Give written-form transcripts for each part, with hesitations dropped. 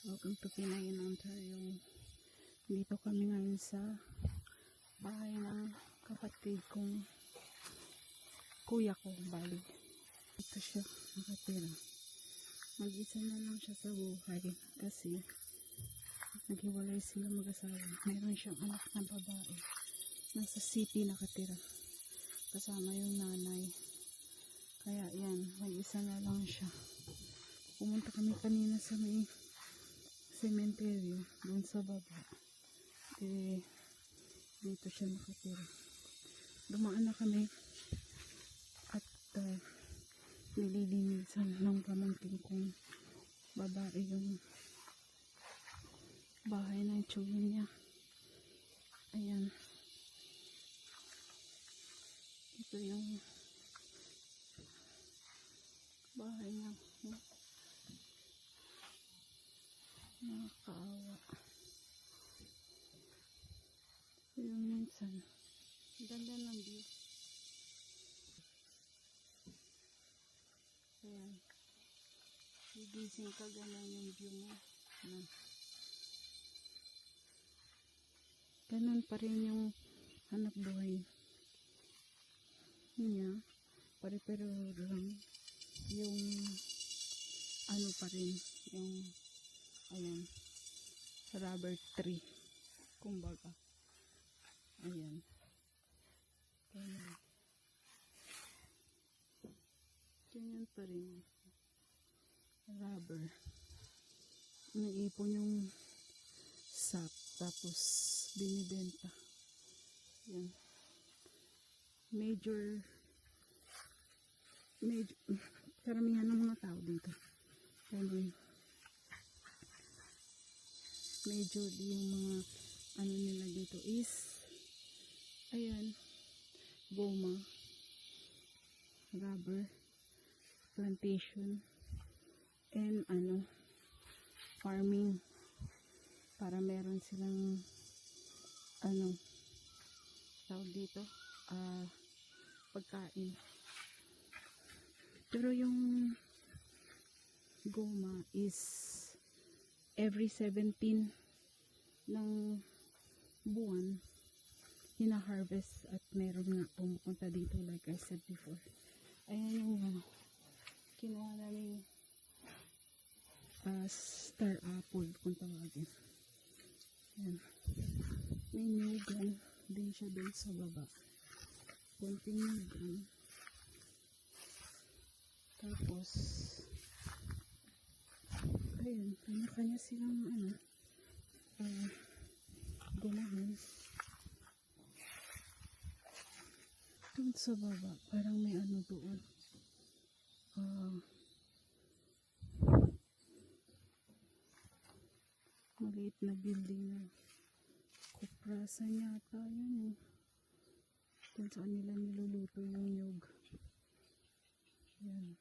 Welcome to Pinay in Ontario. Dito kami ngayon sa bahay ng kapatid kong kuya ko, bali. Ito siya nakatira. Mag-isa na lang siya sa buhay kasi naghiwalay sila mag-asawa. Mayroon siyang anak na babae. Nasa city nakatira. Kasama yung nanay. Kaya yan, mag-isa na lang siya. Pumunta kami kanina sa may cemetery doon sa baba. Dito siya nakatira. Dumaan na kami at nililinisan ng pamangkin kong babae yung bahay ng tsuhin niya. Ayan. Ito yung bahay niya. Nakakaawa. Yung minsan ganda ng view. Ayan, gigising ka, ganun yung view mo. Ganun pa rin yung hanap buhay niya. Pare-pero lang yung ano pa rin yung ayan, rubber tree kumbaga. Ayan. Ganyan pa rin. Rubber. Naipon yung sap. Tapos binibenta. Ayan. Major karamihan ng mga tao dito. Ayan. Majorly yung mga ano nila dito is ayan, goma, rubber plantation, and farming, para meron silang tawag dito, pagkain. Pero yung goma is every 17 ng buwan hina-harvest at meron nga pumupunta dito like I said before. Ayan yung kinuha namin star apple kung tawagin. Ayan. May nugan din siya doon sa baba. Konting nugan. Tapos ayun, kanya-kanya silang gumahan. Doon sa baba, parang may doon. Maliit na building na kuprasan yata yun. Kung saan nila niluluto yung nyug. Yan.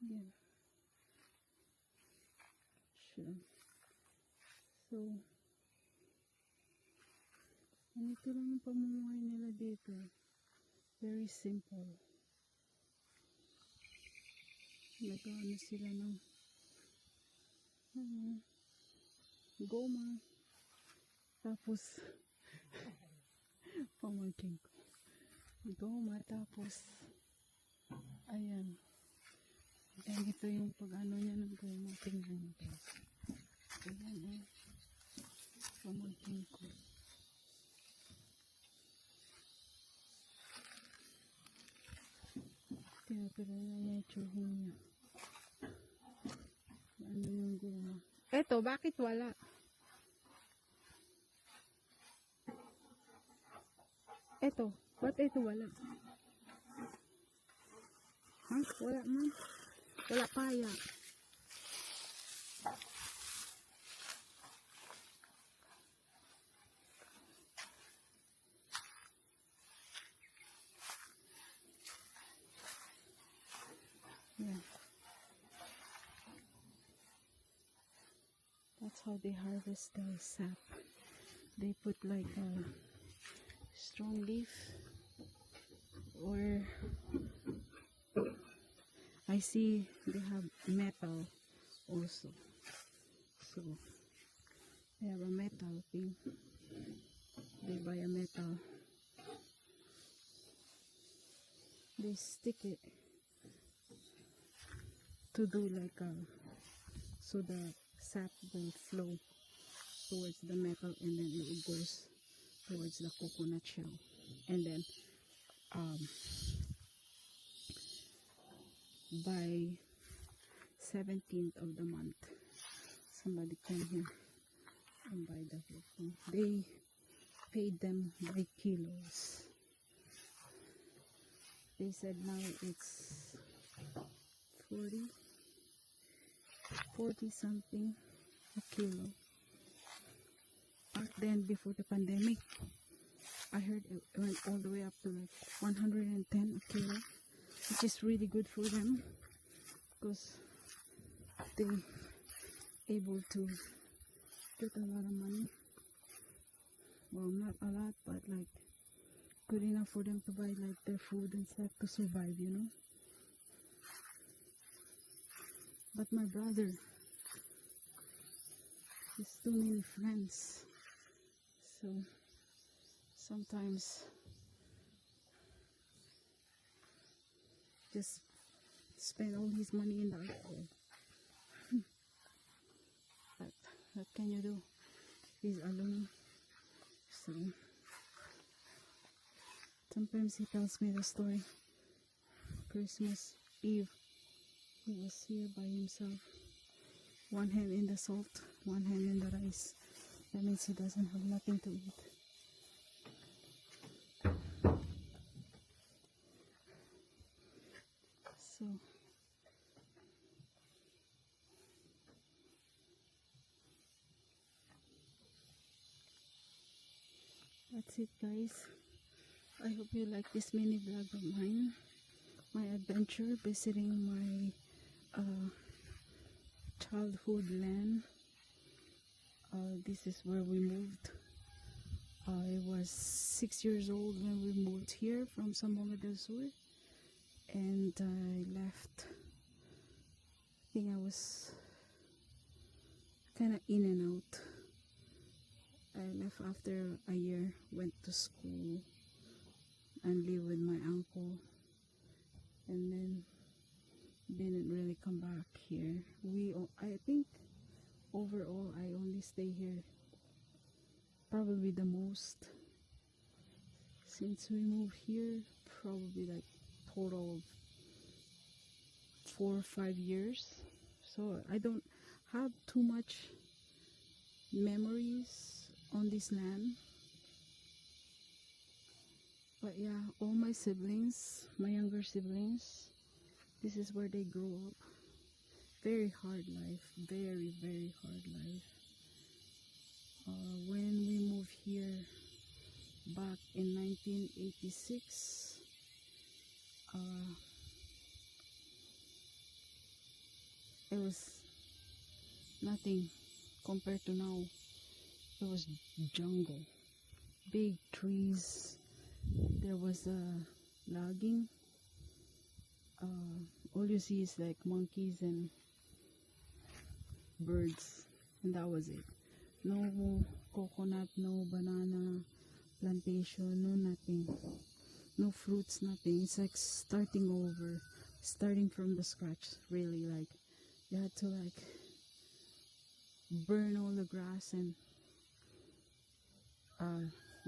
Yan. Sure. So, ganito lang yung pamumuhay nila dito. Very simple. Nag-ano sila ng goma. Tapos, pamangkin ko. Goma, tapos, ayan. Ayan, ito yung pag-ano niya ng goma. Tingnan mo. Ayan, pamangkin ko. Tinapira na niya yung tsuhin niya. Ano yung goma? Eto, bakit wala? Eto, ba't ito wala? Ha? Wala man. Wala kaya. That's how they harvest the sap. They put like a strong leaf, or I see they have metal also. So they have a metal thing. They buy a metal. They stick it to do like a, so the sap will flow towards the metal, and then it goes towards the coconut shell. And then by 17th of the month, somebody come here and buy the whole thing. They paid them by kilos. They said now it's 40 something a kilo. Back then, before the pandemic, I heard it went all the way up to like 110 a kilo, which is really good for them because they able to get a lot of money. Well, not a lot, but like good enough for them to buy like their food and stuff to survive, you know. But my brother, he's too many friends, so sometimes just spend all his money in the alcohol. But what can you do? He's alone. So sometimes he tells me the story. Christmas Eve, he was here by himself. One hand in the salt, one hand in the rice. That means he doesn't have nothing to eat. So that's it, guys. I hope you like this mini vlog of mine, my adventure visiting my childhood land. This is where we moved. I was 6 years old when we moved here from Zamboanga del Sur, and I left. I think I was kind of in and out. I left after a year, went to school and lived with my uncle, and then didn't really come back here. I think overall I only stay here probably the most since we moved here, probably like total of 4 or 5 years. So I don't have too much memories on this land. But yeah, all my siblings, my younger siblings, this is where they grew up. Very hard life, very, very hard life. When we moved here back in 1986, it was nothing compared to now. It was jungle, big trees. There was logging. All you see is like monkeys and birds, and that was it. No coconut, no banana plantation, no nothing, no fruits, nothing. It's like starting over, starting from the scratch. Really, like you had to like burn all the grass, and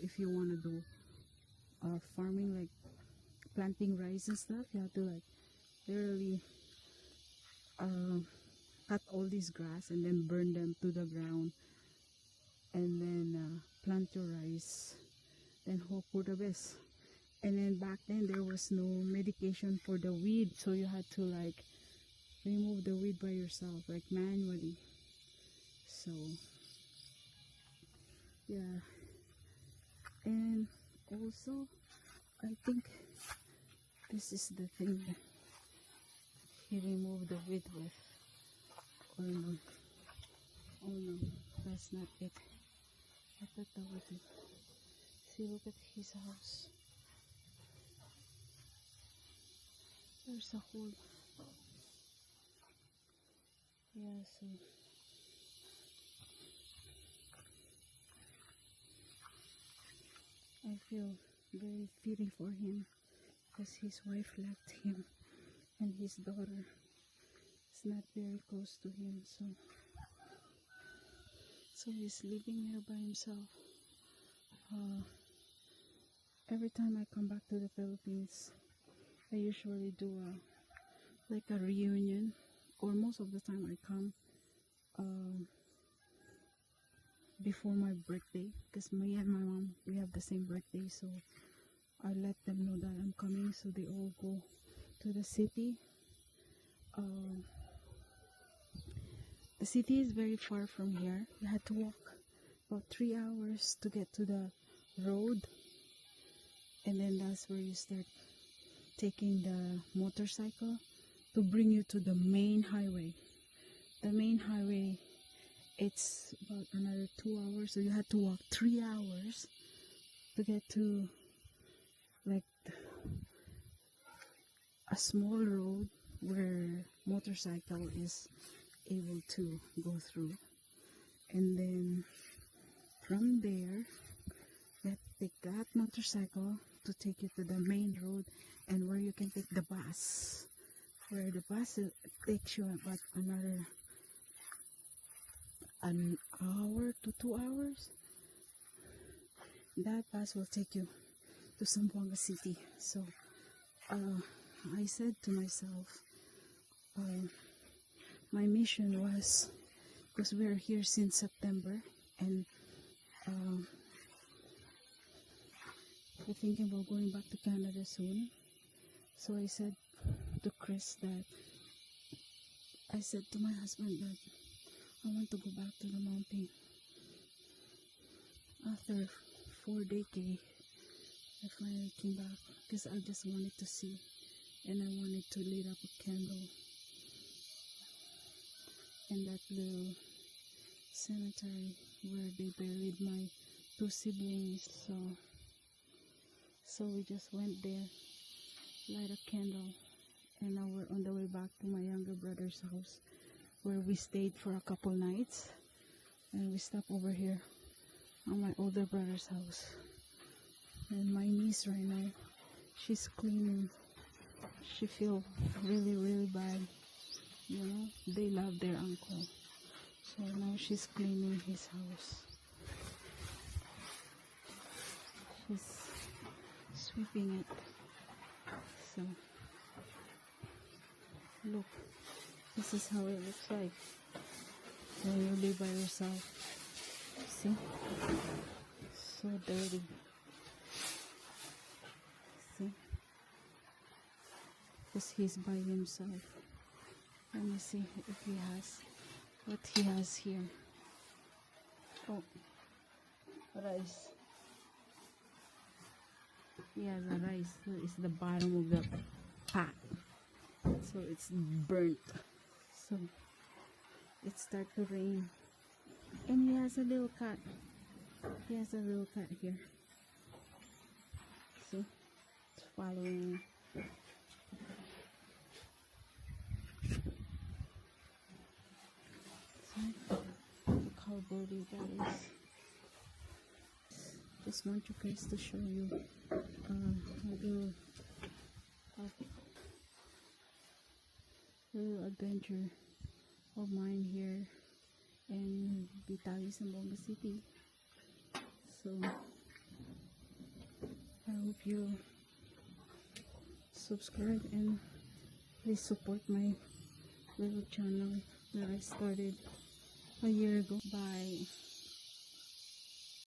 if you want to do farming, like planting rice and stuff, you have to like literally cut all this grass and then burn them to the ground, and then plant your rice, then hope for the best. And then back then there was no medication for the weed, so you had to like remove the weed by yourself, like manually. So yeah. And also I think this is the thing that he removed the weed with, or no, oh no, that's not it. I thought that would be. See, look at his house. There's a hole. Yeah, so I feel very pity for him because his wife left him and his daughter is not very close to him, so he's living here by himself. Every time I come back to the Philippines, I usually do like a reunion, or most of the time I come before my birthday, because me and my mom, we have the same birthday, so I let them know that I'm coming, so they all go to the city. The city is very far from here. We had to walk about 3 hours to get to the road, and then that's where you start taking the motorcycle to bring you to the main highway. The main highway, it's about another 2 hours, so you had to walk 3 hours to get to like a small road where motorcycle is able to go through. And then from there, you have to take that motorcycle to take you to the main road, and where you can take the bus, where the bus takes you about another an hour to 2 hours. That bus will take you to Zamboanga City. So I said to myself, my mission was, because we are here since September, and we're thinking about going back to Canada soon. So I said to Chris that, I said to my husband that I want to go back to the mountain. After 4 decades, I finally came back because I just wanted to see, and I wanted to light up a candle in that little cemetery where they buried my 2 siblings. So we just went there, light a candle, and now we're on the way back to my younger brother's house, where we stayed for a couple nights, and we stopped over here on my older brother's house. And my niece right now, she's cleaning. She feels really bad, you know. They love their uncle, so now she's cleaning his house. She's sweeping it. So look, this is how it looks like when you live by yourself. See, so dirty. See, because he's by himself. Let me see if he has what he has here. Oh, rice. He has a rice. So it's the bottom of the pot, so it's burnt. So it started to rain, and he has a little cat. He has a little cat here. See, it's following. See, look how dirty that is. Just want you guys to show you a little adventure of mine here in Vitali, Zamboanga City. So I hope you subscribe and please support my little channel that I started a year ago. Bye.